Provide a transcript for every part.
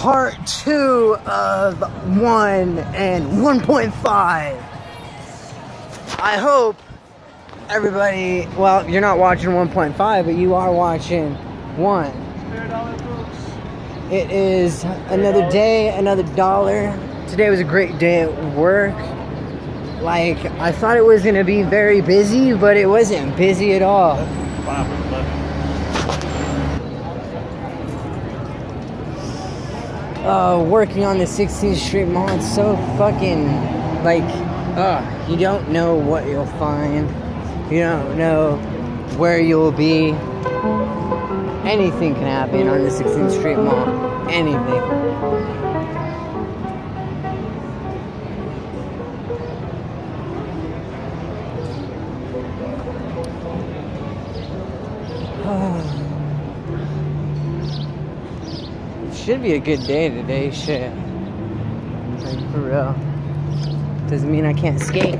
part 2 of 1 and 1.5. I hope everybody, well, you're not watching 1.5, but you are watching 1. It is another day, another dollar. Today was a great day at work. Like, I thought it was gonna be very busy, but it wasn't busy at all. Working on the 16th Street Mall, it's so fucking, like, you don't know what you'll find. You don't know where you'll be. Anything can happen on the 16th Street Mall. Anything. Should be a good day today, shit. Like, for real. Doesn't mean I can't skate.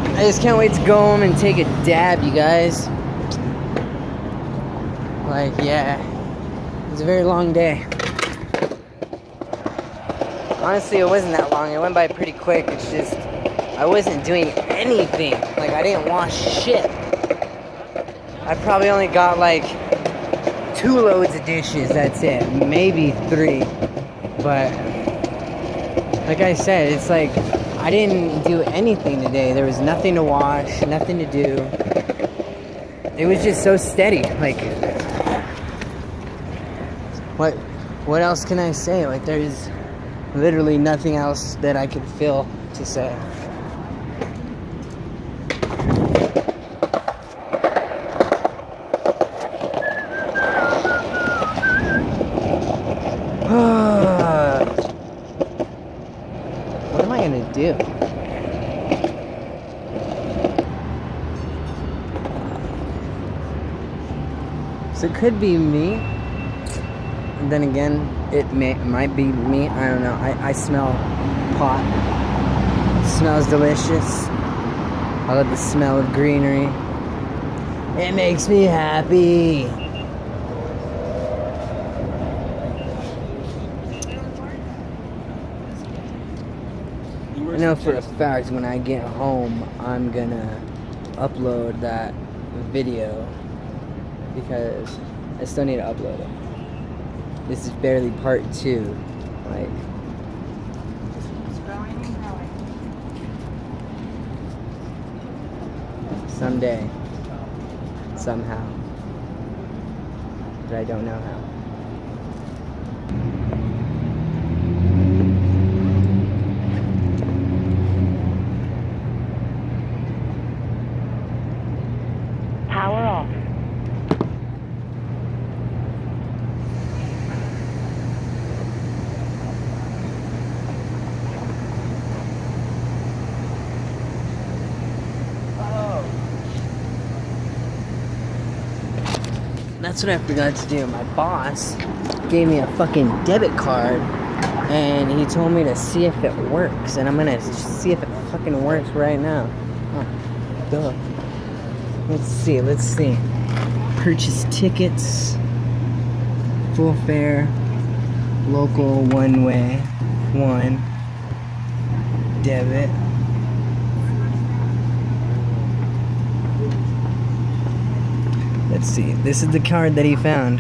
I just can't wait to go home and take a dab, you guys. Like, yeah. It was a very long day. Honestly, it wasn't that long. It went by pretty quick. It's just, I wasn't doing anything. Like, I didn't wash shit. I probably only got, like, 2 loads of dishes. That's it. Maybe 3. But, like I said, it's like, I didn't do anything today. There was nothing to wash, nothing to do. It was just so steady. Like, what else can I say? Like, there's literally nothing else that I could feel to say. What am I gonna do? So it could be me, and then again, it might be me. I don't know. I smell pot. It smells delicious. I love the smell of greenery. It makes me happy. I know for a fact when I get home, I'm gonna upload that video because I still need to upload it. This is barely part 2. Like, someday, somehow, but I don't know how. Power off. That's what I forgot to do. My boss gave me a fucking debit card and he told me to see if it works, and I'm gonna see if it fucking works right now. Oh, duh. Let's see. Purchase tickets, full fare, local, one way, 1, debit. Let's see. This is the card that he found.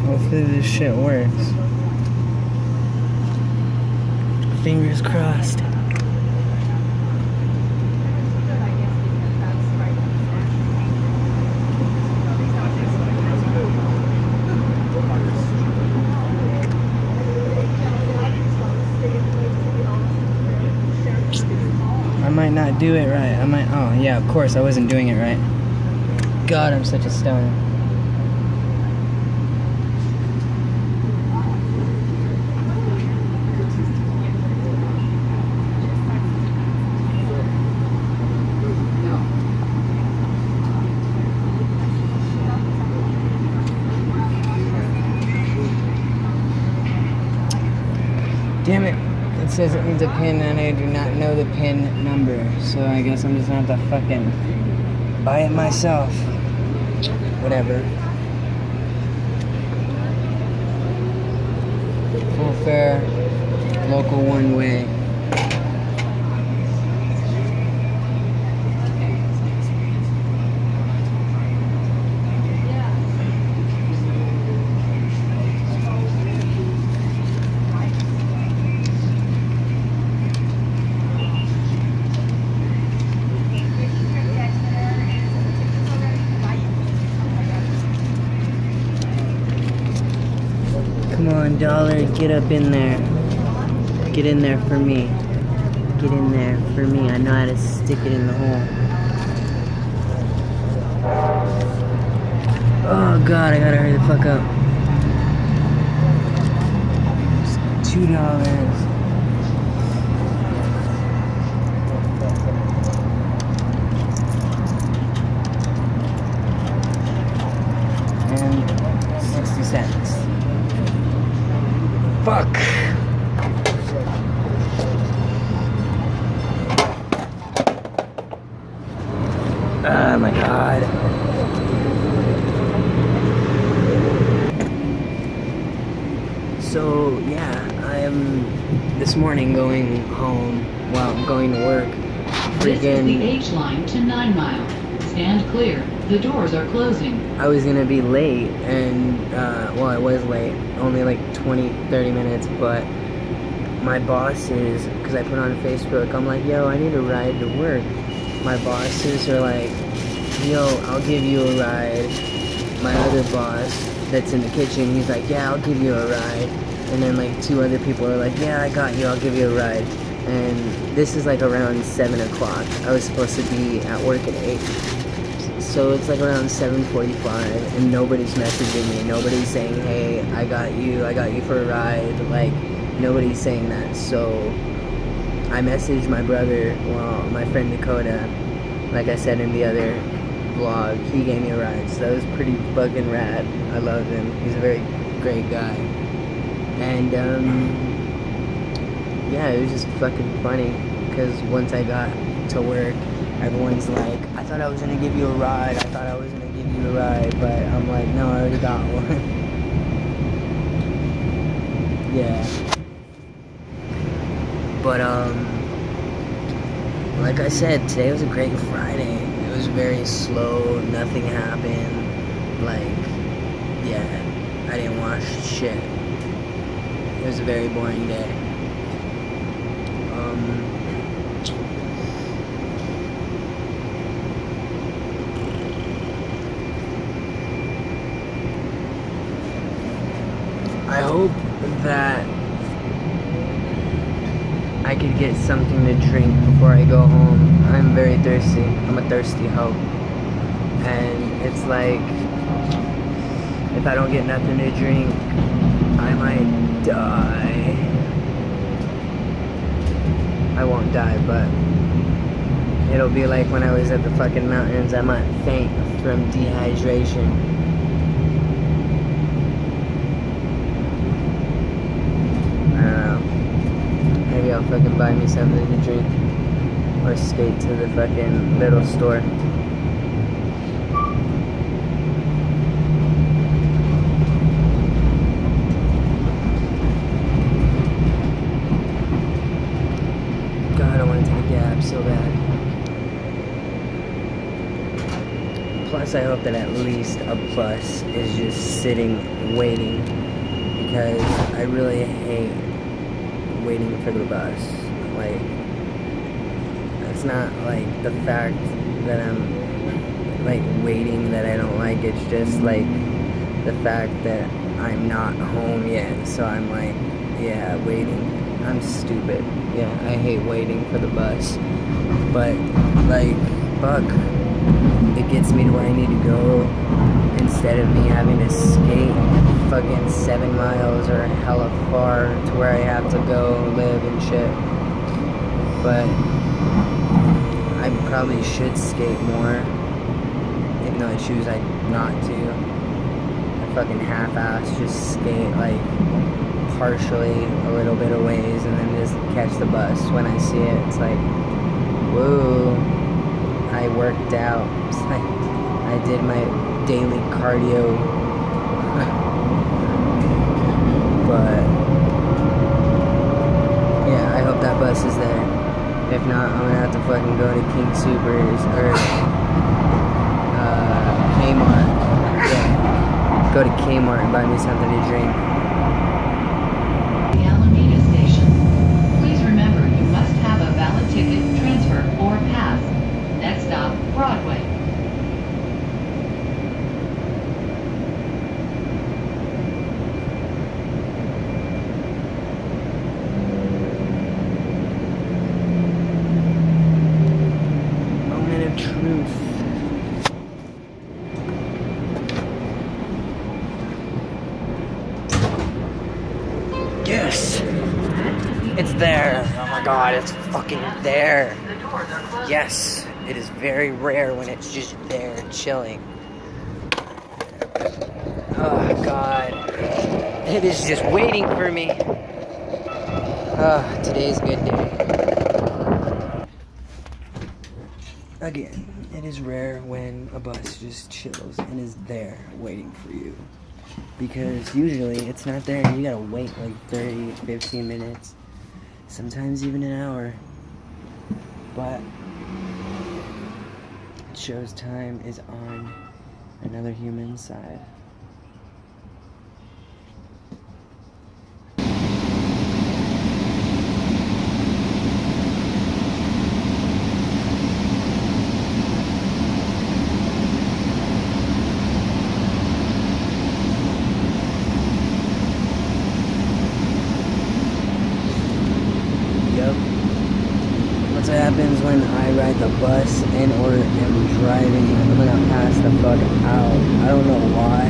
Hopefully this shit works. Fingers crossed. I might not do it right. Oh yeah, of course I wasn't doing it right. God, I'm such a stoner. Damn it. It says it needs a pin and I do not know the pin number. So I guess I'm just gonna have to fucking buy it myself. Whatever. Full fare, local one way. Come on, dollar, get up in there. Get in there for me. Get in there for me. I know how to stick it in the hole. Oh god, I gotta hurry the fuck up. It's $2. And 60 cents. Fuck. Oh my god. So yeah, I am this morning going home. Well, I'm going to work. This is the H line to 9 Mile. Stand clear. The doors are closing. I was gonna be late, and well, I was late, only like 20-30 minutes, but my bosses, because I put on Facebook, I'm like, yo, I need a ride to work. My bosses are like, yo, I'll give you a ride. My other boss that's in the kitchen, he's like, yeah, I'll give you a ride. And then like 2 other people are like, yeah, I got you, I'll give you a ride. And this is like around 7 o'clock. I was supposed to be at work at 8. So it's like around 7:45 and nobody's messaging me. Nobody's saying, hey, I got you for a ride. Like, nobody's saying that. So I messaged my brother, well, my friend Dakota, like I said in the other vlog, he gave me a ride. So that was pretty fucking rad. I love him. He's a very great guy. And yeah, it was just fucking funny because once I got to work, everyone's like, I thought I was gonna give you a ride, but I'm like, no, I already got one. Yeah. But, like I said, today was a great Friday. It was very slow, nothing happened. Like, yeah, I didn't wash shit. It was a very boring day. I hope that I could get something to drink before I go home. I'm very thirsty. I'm a thirsty hoe. And it's like, if I don't get nothing to drink, I might die. I won't die, but it'll be like when I was at the fucking mountains. I might faint from dehydration. Maybe I'll fucking buy me something to drink or skate to the fucking little store. God, I want to take a dab so bad. Plus, I hope that at least a bus is just sitting, waiting, because I really hate waiting for the bus. Like, it's not like the fact that I'm like waiting that I don't like. It's just like the fact that I'm not home yet. So I'm like, yeah, waiting. I'm stupid. Yeah, I hate waiting for the bus. But like, fuck, it gets me to where I need to go instead of me having to skate fucking 7 miles or hella far to where I have to go live and shit. But I probably should skate more, even though I choose not to. I fucking half-ass just skate like partially a little bit of ways and then just catch the bus when I see it. It's like, whoa, I worked out. It's like I did my daily cardio. But yeah, I hope that bus is there. If not, I'm gonna have to fucking go to King Supers or Kmart. Yeah, go to Kmart and buy me something to drink. The Alameda Station. Please remember you must have a valid ticket, transfer, or pass. Next stop, Broadway. Moment of truth. Yes! It's there. Oh my god, it's fucking there. Yes, it is very rare when it's just there chilling. Oh god. It is just waiting for me. Today's a good day. Again, it is rare when a bus just chills and is there waiting for you. Because usually it's not there. You gotta wait like 30, 15 minutes. Sometimes even an hour. But it shows time is on another human's side. That's what happens when I ride the bus and or am driving. I'm gonna pass the fuck out. I don't know why.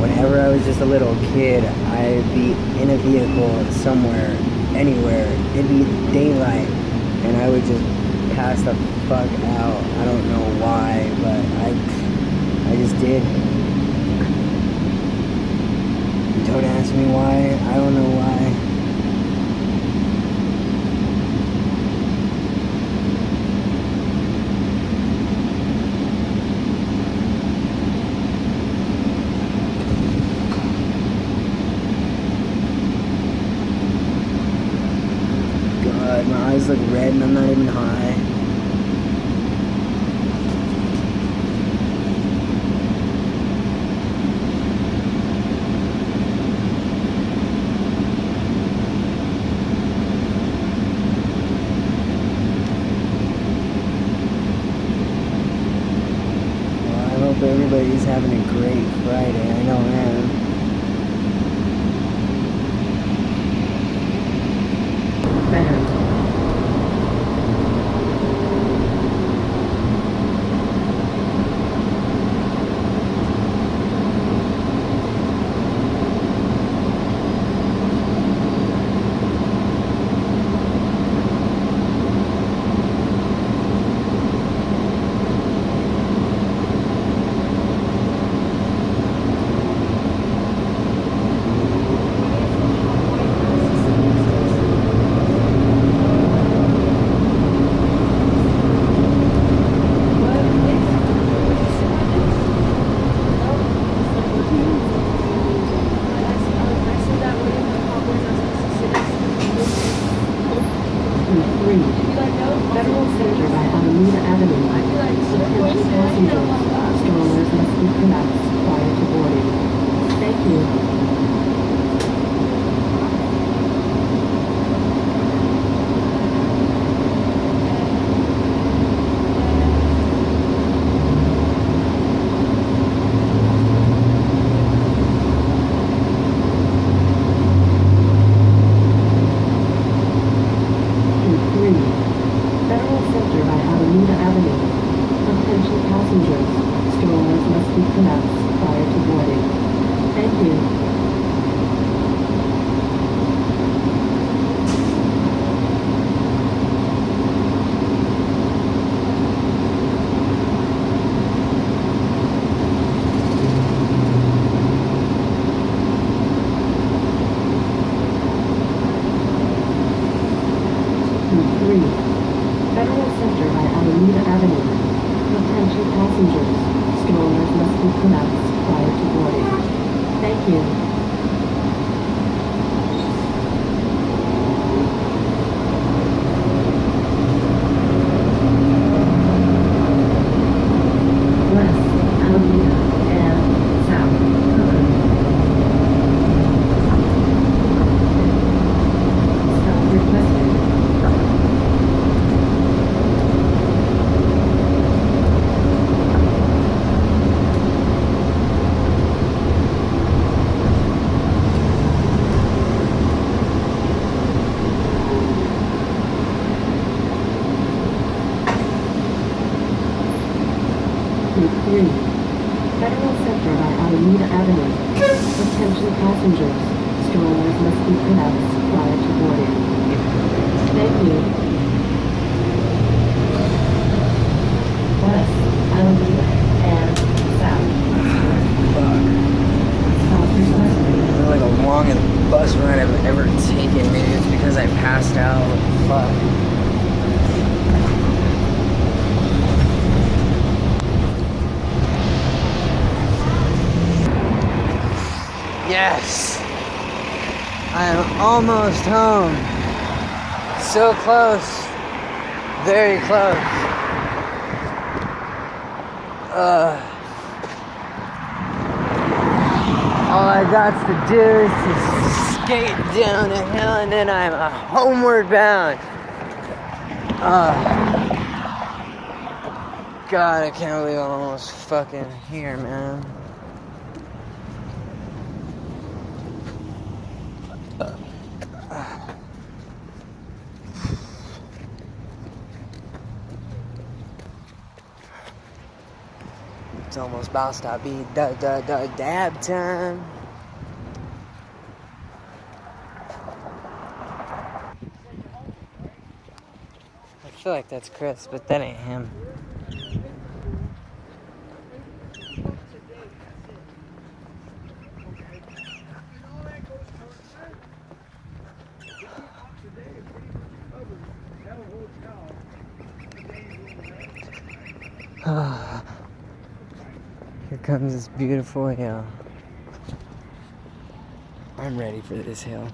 Whenever I was just a little kid, I'd be in a vehicle somewhere, anywhere. It'd be daylight, and I would just pass the fuck out. I don't know why, but I just did. Don't ask me why. I don't know why. My eyes look red and I'm not even high. Well, I hope everybody's having a great Friday. I know I am. 3. Federal Center by Alameda Avenue. Attention passengers. Strollers must be pronounced prior to boarding. Thank you. West, Alameda, and South, Covenant. Stop requested. Group 3. Federal Center by Alameda Avenue. Attention passengers. Strollers must be pronounced prior to boarding. Thank you. West, Alameda, and South. Stop requested. Like the longest bus ride I've ever taken. Maybe it's because I passed out. Fuck. Yes! I am almost home. So close. Very close. All I got to do is to skate down a hill and then I'm homeward bound. God, I can't believe I'm almost fucking here, man. It's almost about to be dab time. I feel like that's Chris, but that ain't him. Here comes this beautiful hill. I'm ready for this hill.